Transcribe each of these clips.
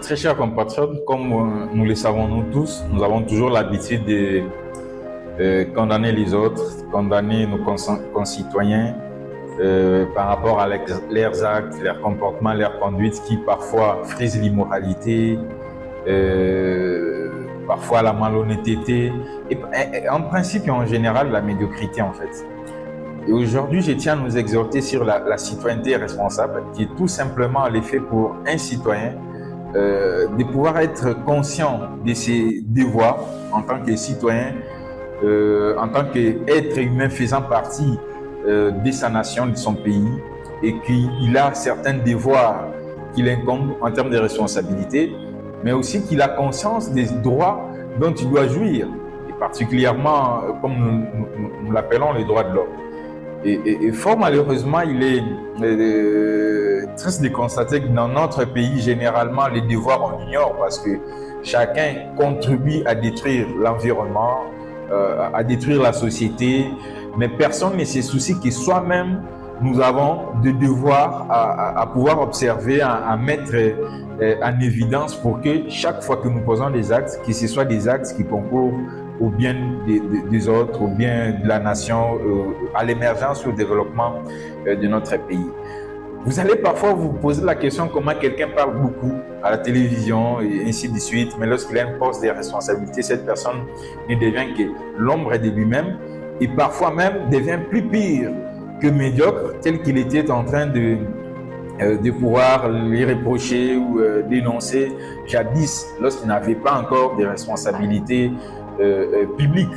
Très chers compatriotes, comme nous le savons nous tous, nous avons toujours l'habitude de condamner les autres, condamner nos concitoyens par rapport à leurs actes, leurs comportements, leurs conduites qui parfois frisent l'immoralité, parfois la malhonnêteté, et en principe et en général la médiocrité en fait. Et aujourd'hui, je tiens à nous exhorter sur la citoyenneté responsable, qui est tout simplement l'effet pour un citoyen de pouvoir être conscient de ses devoirs en tant que citoyen, en tant qu'être humain faisant partie de sa nation, de son pays, et qu'il a certains devoirs qu'il incombe en termes de responsabilité, mais aussi qu'il a conscience des droits dont il doit jouir, et particulièrement, comme nous l'appelons, les droits de l'homme. Et fort malheureusement, il est triste de constater que dans notre pays, généralement, les devoirs, on ignore parce que chacun contribue à détruire l'environnement, à détruire la société, mais personne ne se soucie que soi-même, nous avons des devoirs à pouvoir observer, à mettre en évidence pour que chaque fois que nous posons des actes, que ce soit des actes qui concourent au bien des autres, au bien de la nation, à l'émergence ou au développement de notre pays. Vous allez parfois vous poser la question comment quelqu'un parle beaucoup à la télévision et ainsi de suite, mais lorsqu'il a un poste de responsabilité, cette personne ne devient que l'ombre de lui-même et parfois même devient plus pire que médiocre, tel qu'il était en train de pouvoir lui reprocher ou dénoncer jadis lorsqu'il n'avait pas encore de responsabilités publiques.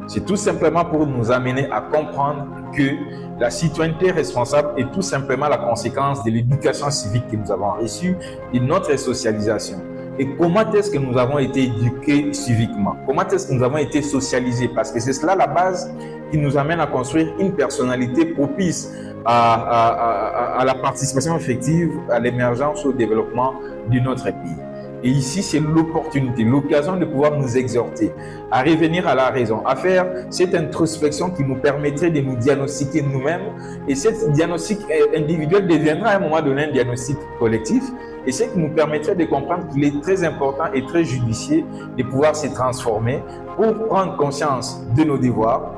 C'est tout simplement pour nous amener à comprendre que la citoyenneté responsable est tout simplement la conséquence de l'éducation civique que nous avons reçue et de notre socialisation. Et comment est-ce que nous avons été éduqués civiquement? Comment est-ce que nous avons été socialisés? Parce que c'est cela la base qui nous amène à construire une personnalité propice à la participation effective, à l'émergence, au développement de notre pays. Et ici, c'est l'opportunité, l'occasion de pouvoir nous exhorter à revenir à la raison, à faire cette introspection qui nous permettrait de nous diagnostiquer nous-mêmes. Et cette diagnostic individuel deviendra à un moment donné un diagnostic collectif. Et ce qui nous permettrait de comprendre qu'il est très important et très judicieux de pouvoir se transformer pour prendre conscience de nos devoirs,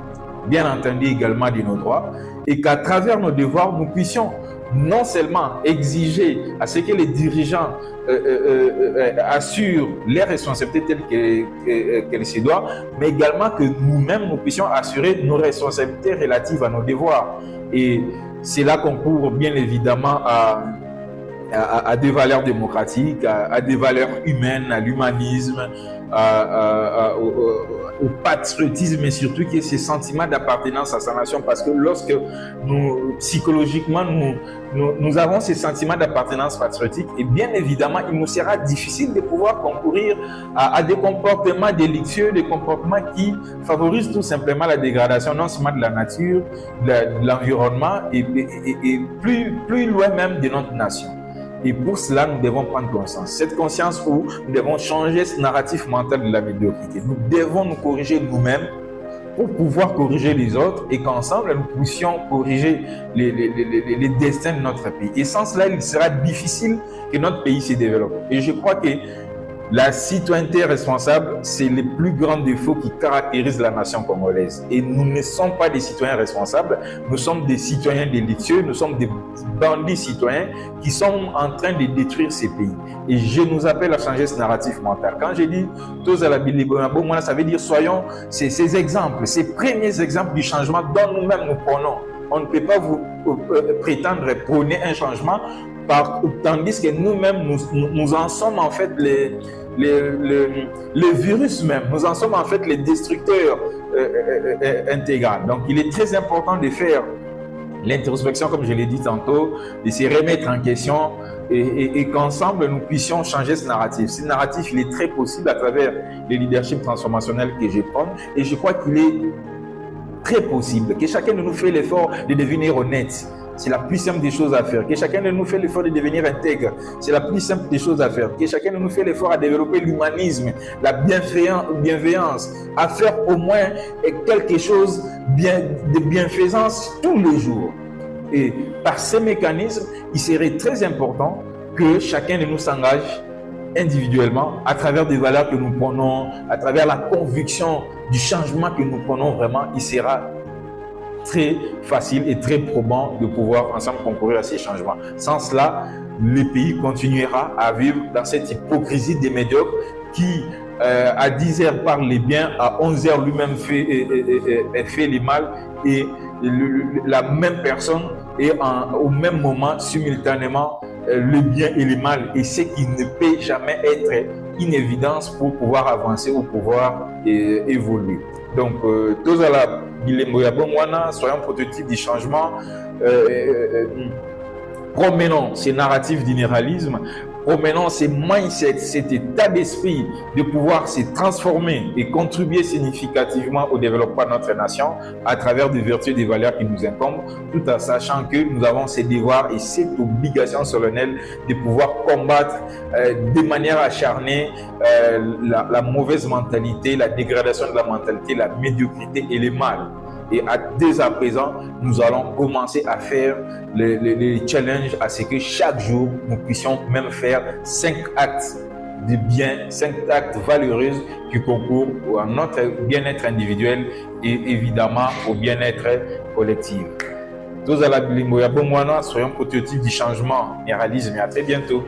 bien entendu également de nos droits, et qu'à travers nos devoirs, nous puissions non seulement exiger à ce que les dirigeants assurent les responsabilités telles qu'elles se doivent, mais également que nous-mêmes, nous puissions assurer nos responsabilités relatives à nos devoirs. Et c'est là qu'on court bien évidemment à des valeurs démocratiques, à des valeurs humaines, à l'humanisme, au patriotisme et surtout qu'il y ait ce sentiment d'appartenance à sa nation, parce que lorsque psychologiquement nous avons ce sentiment d'appartenance patriotique, et bien évidemment il nous sera difficile de pouvoir concourir à des comportements délictueux, des comportements qui favorisent tout simplement la dégradation non seulement de la nature, de l'environnement et plus loin même de notre nation. Et pour cela, nous devons prendre conscience. Cette conscience où nous devons changer ce narratif mental de la médiocrité. Nous devons nous corriger nous-mêmes pour pouvoir corriger les autres et qu'ensemble, nous puissions corriger les destins de notre pays. Et sans cela, il sera difficile que notre pays se développe. Et je crois que la citoyenneté responsable, c'est le plus grand défaut qui caractérise la nation congolaise. Et nous ne sommes pas des citoyens responsables, nous sommes des citoyens délicieux, nous sommes des bandits citoyens qui sont en train de détruire ces pays. Et je nous appelle à changer ce narratif mental. Quand je dis tous à la Bilibonabo, ça veut dire soyons ces exemples, ces premiers exemples du changement dont nous-mêmes nous prenons. On ne peut pas vous prétendre prôner un changement tandis que nous-mêmes, nous en sommes en fait les virus même, nous en sommes en fait les destructeurs intégraux. Donc il est très important de faire l'introspection, comme je l'ai dit tantôt, de se remettre en question et qu'ensemble nous puissions changer ce narratif. Ce narratif, il est très possible à travers le leadership transformationnel que je prends, et je crois qu'il est très possible que chacun de nous fait l'effort de devenir honnête. C'est la plus simple des choses à faire. Que chacun de nous fait l'effort de devenir intègre. C'est la plus simple des choses à faire. Que chacun de nous fait l'effort à développer l'humanisme, la bienveillance, à faire au moins quelque chose de bienfaisance tous les jours. Et par ces mécanismes, il serait très important que chacun de nous s'engage individuellement, à travers des valeurs que nous prenons, à travers la conviction du changement que nous prenons vraiment, il sera très facile et très probant de pouvoir ensemble concourir à ces changements. Sans cela, le pays continuera à vivre dans cette hypocrisie des médiocres qui, à 10 heures, parle les biens, à 11 heures, lui-même fait les mal, et la même personne est au même moment, simultanément, le bien et le mal, et ce qui ne peut jamais être une évidence pour pouvoir avancer ou pouvoir évoluer. Donc, tous à la bilembo ya bongwana, soyons prototypes du changement, promenons ces narratifs d'inéralisme, promenons ces mindsets, cet état d'esprit de pouvoir se transformer et contribuer significativement au développement de notre nation à travers des vertus et des valeurs qui nous incombent, tout en sachant que nous avons ces devoirs et cette obligation solennelle de pouvoir combattre de manière acharnée la mauvaise mentalité, la dégradation de la mentalité, la médiocrité et le mal. Et dès à présent, nous allons commencer à faire les challenges à ce que chaque jour, nous puissions même faire 5 actes de bien, 5 actes valeureux qui concourent à notre bien-être individuel et évidemment au bien-être collectif. Tous à la Bilimbo ya Bomwana, soyons prototypes du changement et réalisme. À très bientôt.